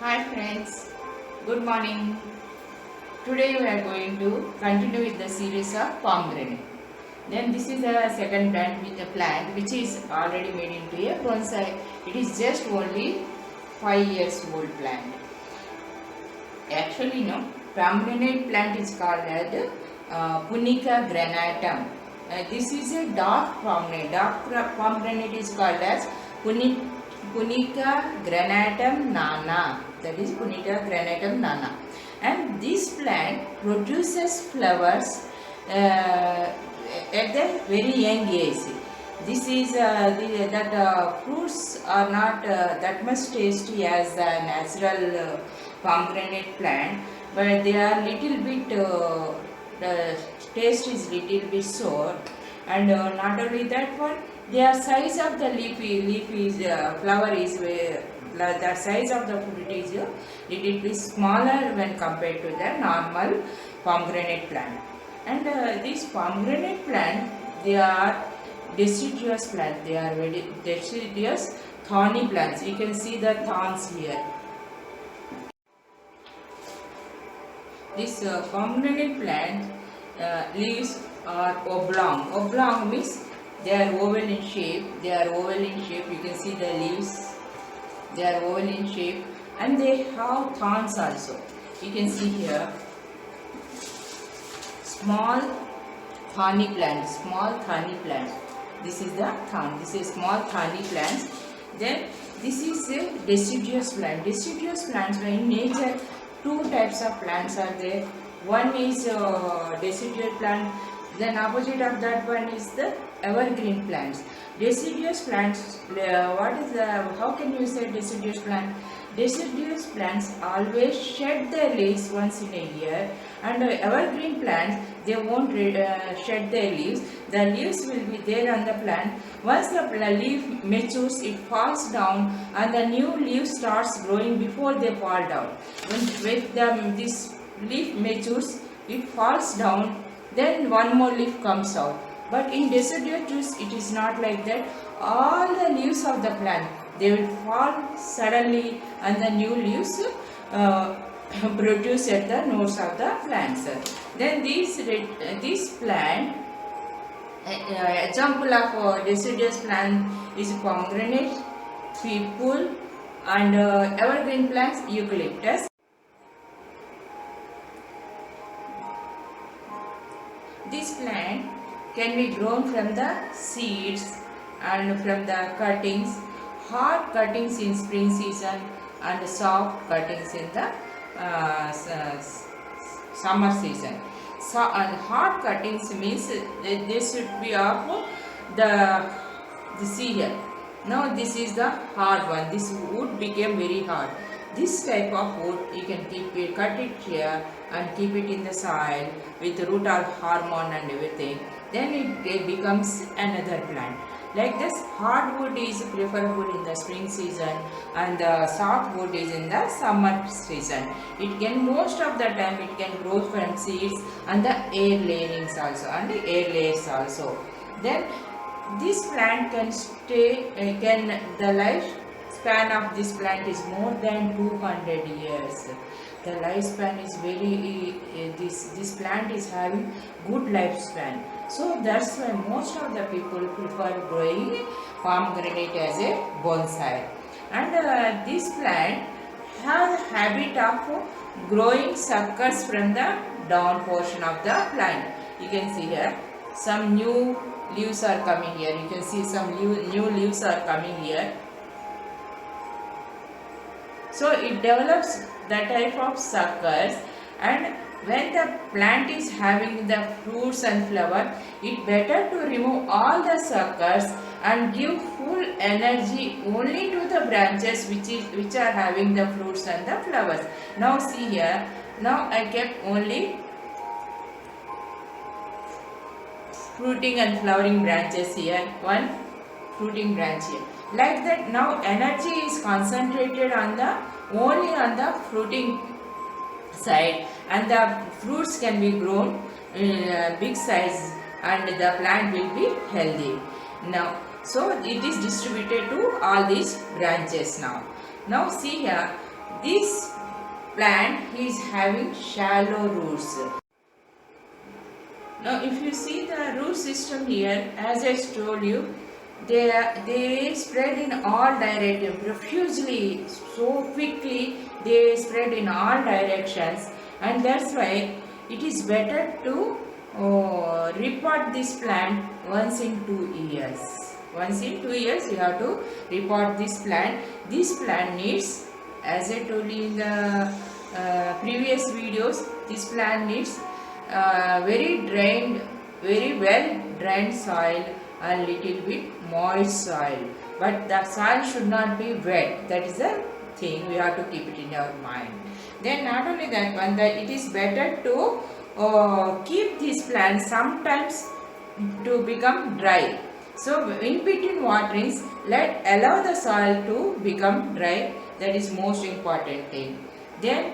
Hi friends, good morning. Today we are going to continue with the series of pomegranate. Then this is a second plant with a plant which is already made into a bonsai. It is just only 5 years old plant. Actually, no, pomegranate plant is called as Punica granatum. This is a dark pomegranate. Dark pomegranate is called as Punica granatum nana. That is Punica granatum nana. And this plant produces flowers at the very young age. This is fruits are not that much tasty as the natural pomegranate plant, but they are little bit the taste is little bit sour, and not only that one, their size of the leaf is flower is the size of the fruit is little bit smaller when compared to the normal pomegranate plant. And these pomegranate plant, they are deciduous plant. They are very deciduous thorny plants. You can see the thorns here. This pomegranate plant leaves are oblong. Oblong means they are oval in shape. They are oval in shape. You can see the leaves. They are oval in shape, and they have thorns also. You can see here small thorny plant. Small thorny plant. This is the thorn. This is small thorny plants. Then this is a deciduous plant. Deciduous plants, in nature, two types of plants are there. One is deciduous plant, then opposite of that one is the evergreen plants. Deciduous plants, how can you say deciduous plant? Deciduous plants always shed their leaves once in a year, and evergreen plants, they won't shed their leaves. The leaves will be there on the plant. Once the leaf matures, it falls down, and the new leaf starts growing before they fall down. When this leaf matures, it falls down, then one more leaf comes out. But in deciduous trees, it is not like that. All the leaves of the plant, they will fall suddenly, and the new leaves produce at the nodes of the plants. Then this plant, example of deciduous plant is pomegranate, peepul, and evergreen plants eucalyptus. This plant can be grown from the seeds and from the cuttings, hard cuttings in spring season and soft cuttings in the summer season. So, and hard cuttings means they should be of the see here. Now this is the hard one. This wood became very hard. This type of wood you can cut it here and keep it in the soil with root or hormone and everything. Then it becomes another plant. Like this, hardwood is preferable in the spring season, and the softwood is in the summer season. It can, most of the time, it can grow from seeds and the air layerings also, and the air layers also. Then this plant can stay, the lifespan of this plant is more than 200 years. The lifespan is very, this plant is having good lifespan. So that's why most of the people prefer growing pomegranate as a bonsai. And this plant has a habit of growing suckers from the down portion of the plant. You can see here some new leaves are coming here. You can see some new leaves are coming here. So it develops that type of suckers, and when the plant is having the fruits and flower, it better to remove all the suckers and give full energy only to the branches which are having the fruits and the flowers. Now see here, now I kept only fruiting and flowering branches here, one fruiting branch here. Like that, now energy is concentrated on the only on the fruiting side, and the fruits can be grown in big size, and the plant will be healthy. Now, so it is distributed to all these branches now. Now see here, this plant is having shallow roots. Now if you see the root system here, as I told you, they spread in all directions profusely, so quickly they spread in all directions, and that's why it is better to repot this plant once in 2 years. Once in 2 years you have to repot this plant. This plant needs, as I told you in the previous videos, this plant needs very well drained soil and little bit moist soil, but the soil should not be wet. That is the thing, we have to keep it in our mind. Then not only that one, that it is better to keep these plants sometimes to become dry. So in between waterings, allow the soil to become dry. That is most important thing. Then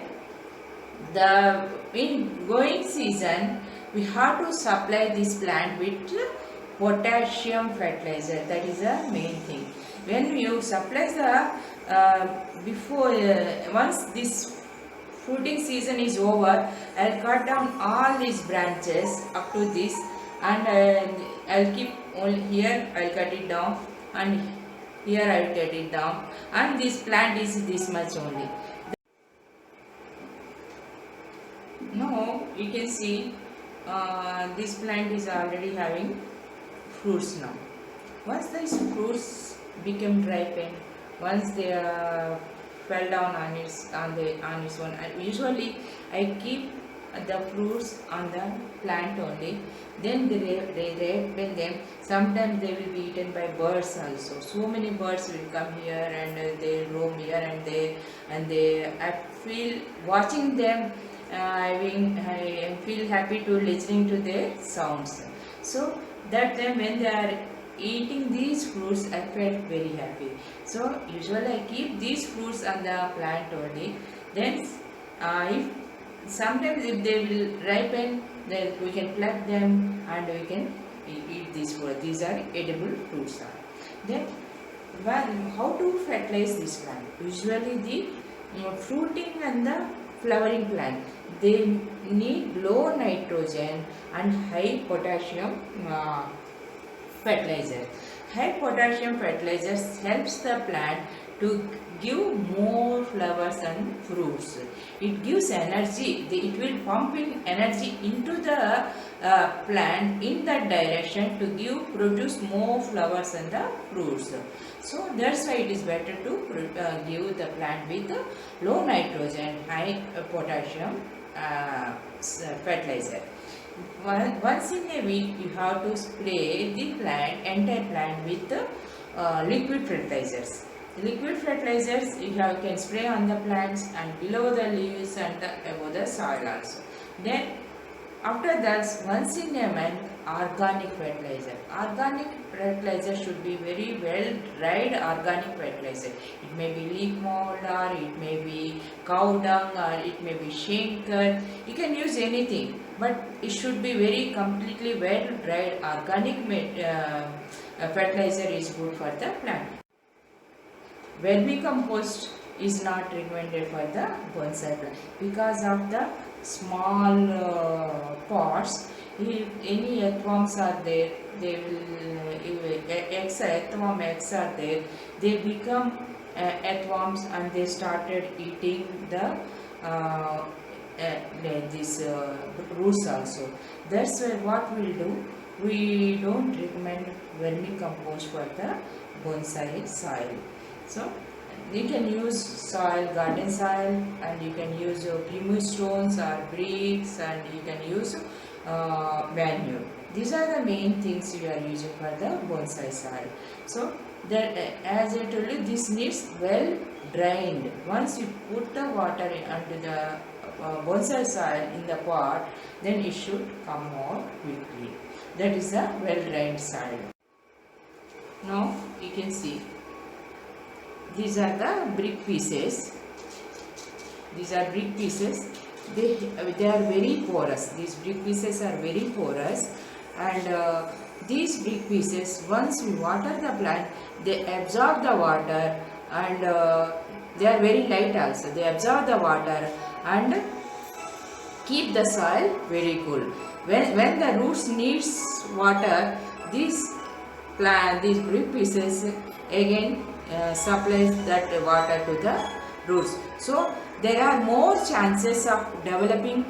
in growing season, we have to supply this plant with potassium fertilizer. That is the main thing. When you supply the once this fruiting season is over, I'll cut down all these branches up to this, and I'll keep only here. I'll cut it down, and here I'll cut it down, and this plant is this much only. Now you can see this plant is already having fruits now. Once these fruits become ripened, once they fell down on its own, usually I keep the fruits on the plant only. Then they ripen them. Sometimes they will be eaten by birds also. So many birds will come here and they roam here and they I feel watching them. I feel happy to listening to their sounds. So that time when they are eating these fruits, I felt very happy. So usually I keep these fruits on the plant only. Then sometimes if they will ripen, then we can pluck them and we can eat these fruits. These are edible fruits. Then how to fertilize this plant? Usually the fruiting and the flowering plant, they need low nitrogen and high potassium fertilizer. High potassium fertilizers helps the plant to give more flowers and fruits. It gives energy. It will pump in energy into the plant in that direction to produce more flowers and the fruits. So that's why it is better to give the plant with low nitrogen, high potassium fertilizer. Once in a week you have to spray the entire plant with liquid fertilizers. Liquid fertilizers you can spray on the plants and below the leaves and above the soil also. Then after that, once in a month, organic fertilizer. Organic fertilizer should be very well dried organic fertilizer. It may be leaf mold, or it may be cow dung, or it may be shinker. You can use anything, but it should be very completely well dried. Organic fertilizer is good for the plant. Vermicompost is not recommended for the bonsai plant because of the small pots. If any earthworms are there, they will earthworm eggs are there, they become earthworms and they started eating the roots also. That's why what we'll do, we don't recommend vermicompost for the bonsai soil. So you can use soil, garden soil, and you can use pumice stones or bricks, and you can use manure. These are the main things you are using for the bonsai soil. So that, as I told you, this needs well drained. Once you put the water onto the bonsai soil in the pot, then it should come more quickly. That is a well drained soil. Now you can see these are the brick pieces. These are brick pieces. They are very porous. These brick pieces are very porous, and these brick pieces, once we water the plant, they absorb the water, and they are very light also. They absorb the water and keep the soil very cool. When the roots needs water, these brick pieces again supplies that water to the roots. So there are more chances of developing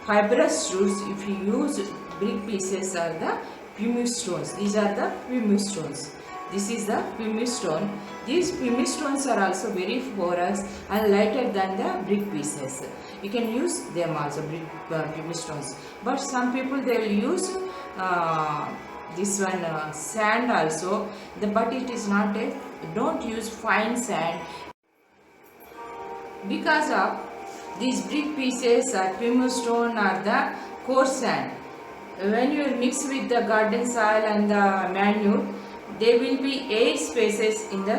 fibrous roots if you use brick pieces or the pumice stones. These are the pumice stones. This is the pumice stone. These pumice stones are also very porous and lighter than the brick pieces. You can use them also, brick pumice stones. But some people they will use this one sand also. But it is not a, don't use fine sand, because of these brick pieces or pumice stone or the coarse sand. When you mix with the garden soil and the manure, there will be air spaces in the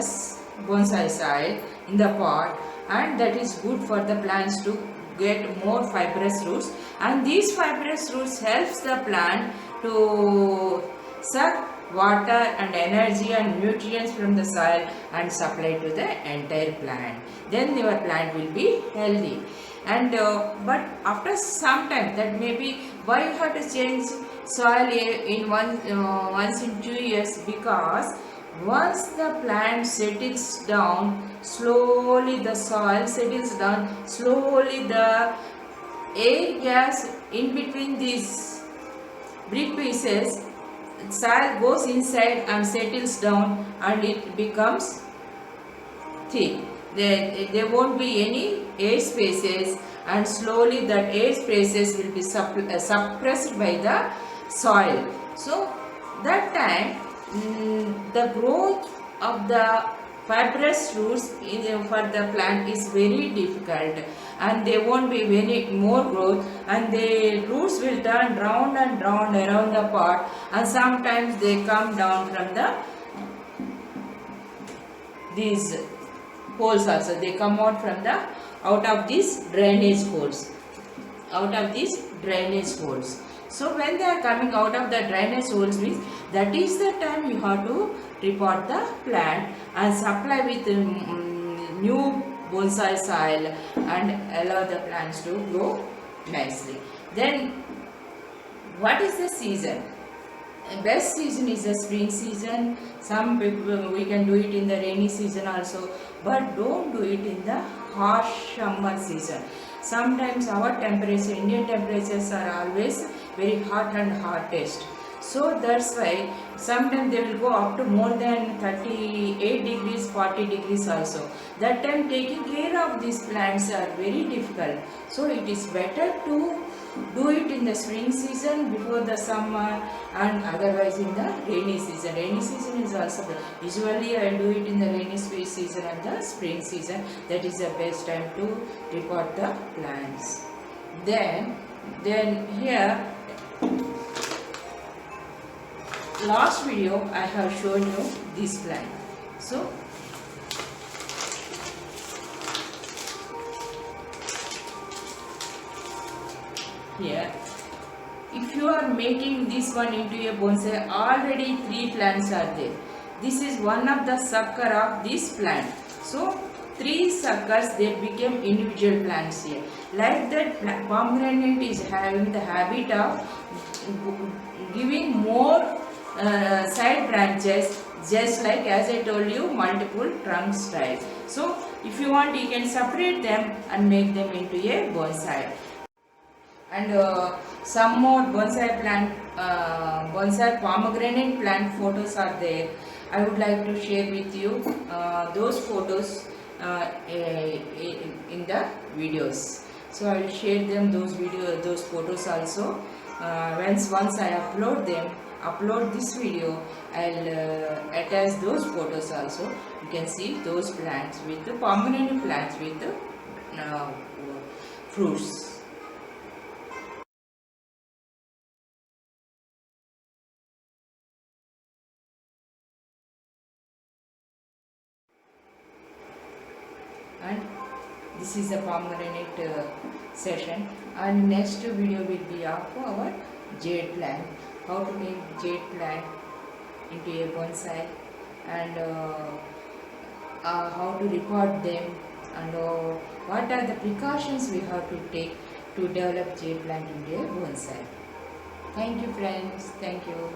bonsai soil in the pot, and that is good for the plants to get more fibrous roots, and these fibrous roots helps the plant to suck water and energy and nutrients from the soil and supply to the entire plant. Then your plant will be healthy. And but after some time, that maybe why you have to change soil in once in 2 years, because once the plant settles down, slowly the soil settles down, slowly the air gas in between these brick pieces, soil goes inside and settles down and it becomes thick. There won't be any air spaces, and slowly that air spaces will be suppressed by the soil. So that time the growth of the fibrous roots for the plant is very difficult, and there won't be any more growth, and the roots will turn round and round around the pot, and sometimes they come down from these holes also. They come out from out of these drainage holes. So when they are coming out of the drainage holes means that is the time you have to repot the plant and supply with new bonsai soil and allow the plants to grow nicely. Then what is the season? Best season is the spring season. Some people, we can do it in the rainy season also, but don't do it in the harsh summer season. Sometimes our temperature, Indian temperatures are always very hot and hottest. So that's why sometimes they will go up to more than 38 degrees, 40 degrees also. That time taking care of these plants are very difficult. So it is better to do it in the spring season before the summer, and otherwise in the rainy season. Rainy season is also good. Usually I do it in the rainy season and the spring season. That is the best time to repot the plants. Then here, last video I have shown you this plant. So here, if you are making this one into a bonsai, already 3 plants are there. This is one of the sucker of this plant. So 3 suckers, they became individual plants here. Like that, pomegranate is having the habit of giving more side branches, just like as I told you, multiple trunk style. So if you want, you can separate them and make them into a bonsai. And some more bonsai plant, bonsai pomegranate plant photos are there. I would like to share with you those photos in the videos. So I will share them, those photos also. Once I upload this video, I'll attach those photos also. You can see those plants with the pomegranate plants with the fruits. And this is a pomegranate session, and next video will be of our jade plant, how to make jade plant into a bonsai, and how to repot them, and what are the precautions we have to take to develop jade plant in their bonsai. Thank you friends. Thank you.